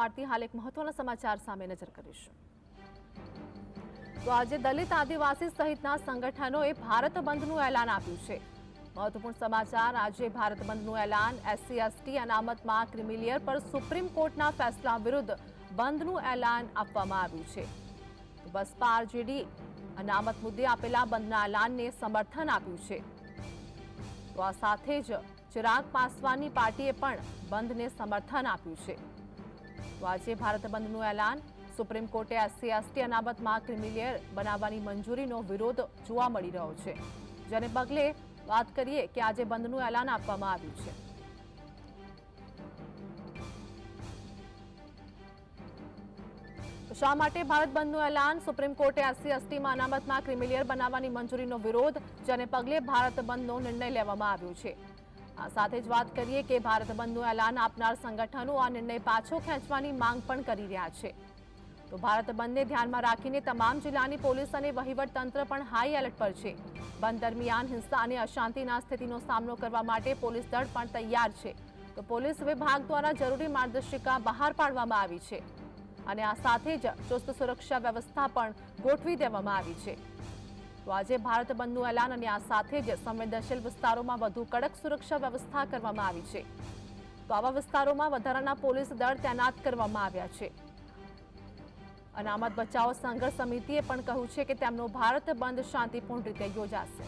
हाल एक महत्वना समाचार सामे नजर करीशुं। तो आज दलित आदिवासी सहितना संगठनोए भारत बंधनुं एलान आप्युं छे। महत्वपूर्ण समाचार। आज भारत बंधनुं एलान एससी एसटी अनामतमां क्रिमिलियर पर सुप्रीम कोर्टना फैसला विरुद्ध बंधनुं एलान आपवामां आव्युं छे। तो बसपा आरजेडी अनामत मुद्दे आपेला बंधना एलानने समर्थन आप्युं छे। तो आ साथे ज चिराग पासवाननी पार्टीए पण बंधने समर्थन आप्युं छे। तो आज भारत बंधनुं एलान सुप्रीम कोर्टे एससी एसटी अनामतमां क्रिमिलियर बनाववानी मंजूरीनो विरोध जोवा मळी रह्यो छे, जेने पगले वात करीए के आज बंधनुं एलान आपवामां आव्युं छे। तो शा माटे भारत बंधनुं एलान? सुप्रीम कोर्टे एससी एसटीमां अनामतमां क्रिमिलियर बनाववानी मंजूरीनो विरोध, जेने पगले भारत बंधनो निर्णय लेवामां आव्यो छे। आ साथे ज वात करीए के भारत बंधनुं एलान आपनार संगठनो आ निर्णय पाछो खेंचवानी मांग पण करी रह्या छे। तो भारत बंधने ध्यानमां राखीने तमाम जिल्लानी पोलीस अने वहीवट तंत्र पण हाई एलर्ट पर छे। बंध दरमियान हिंसा अने अशांतिना स्थितिनो सामनो करवा माटे पोलीस दळ पण तैयार छे। तो पोलीस विभाग द्वारा जरूरी मार्गदर्शिका बहार पाडवामां आवी छे અને આ સાથે જ ચુસ્ત સુરક્ષા વ્યવસ્થા પણ ગોઠવી દેવામાં આવી છે। તો આજે ભારત બંધનું એલાન અને આ સાથે જ સંવેદનશીલ વિસ્તારોમાં વધુ કડક સુરક્ષા વ્યવસ્થા કરવામાં આવી છે। તો આવા વિસ્તારોમાં વધારાના પોલીસ દળ તૈનાત કરવામાં આવ્યા છે। અનામત બચાવ સંઘર્ષ સમિતિએ પણ કહ્યું છે કે તેમનો ભારત બંધ શાંતિપૂર્ણ રીતે યોજાશે।